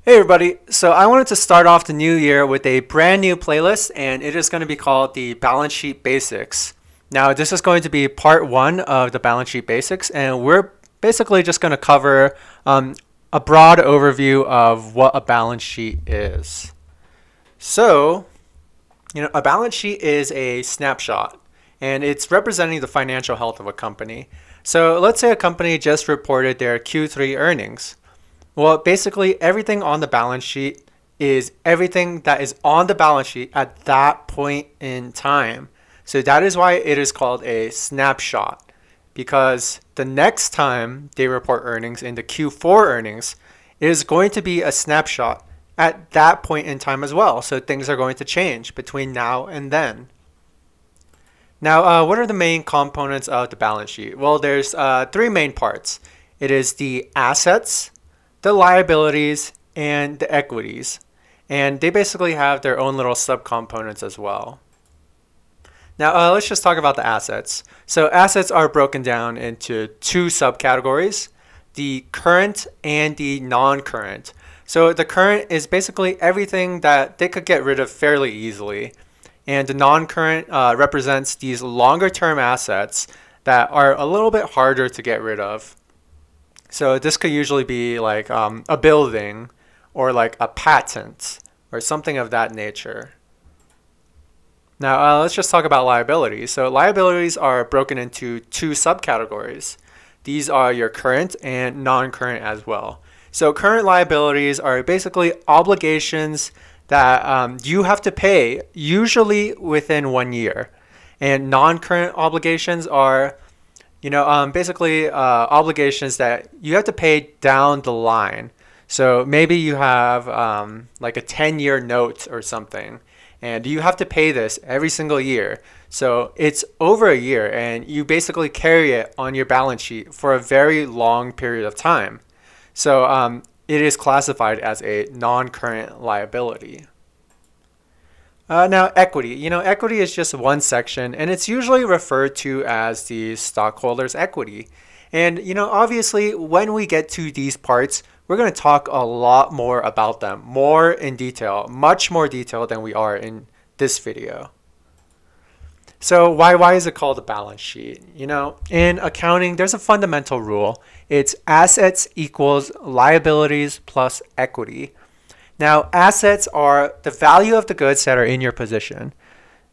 Hey everybody, so I wanted to start off the new year with a brand new playlist, and it is going to be called the Balance Sheet Basics. Now this is going to be part one of the Balance Sheet Basics, and we're basically just going to cover a broad overview of what a balance sheet is. So, a balance sheet is a snapshot, and it's representing the financial health of a company. So let's say a company just reported their Q3 earnings. Well, basically everything on the balance sheet is everything that is on the balance sheet at that point in time. So that is why it is called a snapshot, because the next time they report earnings in the Q4 earnings, it is going to be a snapshot at that point in time as well. So things are going to change between now and then. Now, what are the main components of the balance sheet? Well, there's three main parts. It is the assets, the liabilities, and the equities. And they basically have their own little subcomponents as well. Now, let's just talk about the assets. So assets are broken down into two subcategories, the current and the non-current. So the current is basically everything that they could get rid of fairly easily. And the non-current represents these longer term assets that are a little bit harder to get rid of. So this could usually be like a building or like a patent or something of that nature. Now let's just talk about liabilities. So liabilities are broken into two subcategories. These are your current and non-current as well. So current liabilities are basically obligations that you have to pay usually within 1 year. And non-current obligations are basically obligations that you have to pay down the line. So maybe you have like a 10-year note or something, and you have to pay this every single year. So it's over a year, and you basically carry it on your balance sheet for a very long period of time. So it is classified as a non-current liability. Now, equity. Equity is just one section, and it's usually referred to as the stockholders' equity. And, obviously, when we get to these parts, we're going to talk a lot more about them, more in detail, much more detail than we are in this video. So why is it called a balance sheet? In accounting, there's a fundamental rule. It's assets equals liabilities plus equity. Now, assets are the value of the goods that are in your position,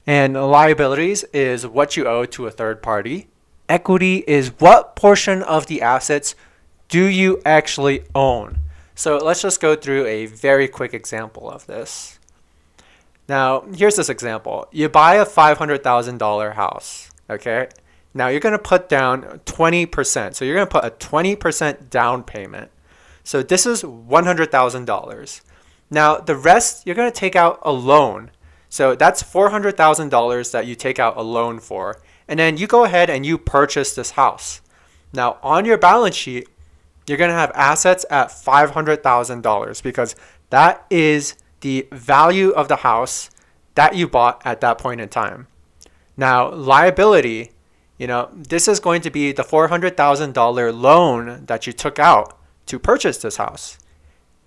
and liabilities is what you owe to a third party. Equity is what portion of the assets do you actually own. So let's just go through a very quick example of this. Now, here's this example. You buy a $500,000 house, okay? Now, you're going to put down 20%. So you're going to put a 20% down payment. So this is $100,000. Now, the rest, you're going to take out a loan. So that's $400,000 that you take out a loan for. And then you go ahead and you purchase this house. Now, on your balance sheet, you're going to have assets at $500,000 because that is the value of the house that you bought at that point in time. Now, liability, this is going to be the $400,000 loan that you took out to purchase this house.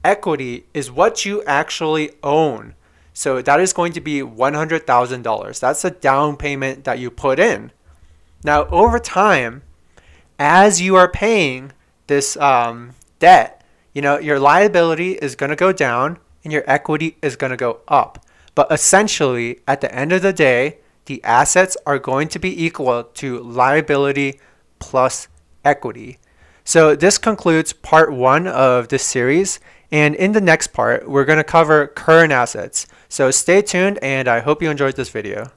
Equity is what you actually own. So that is going to be $100,000. That's the down payment that you put in. Now, over time, as you are paying this debt, your liability is going to go down and your equity is going to go up. But essentially, at the end of the day, the assets are going to be equal to liability plus equity. So this concludes part one of this series. And in the next part, we're going to cover current assets. So stay tuned, and I hope you enjoyed this video.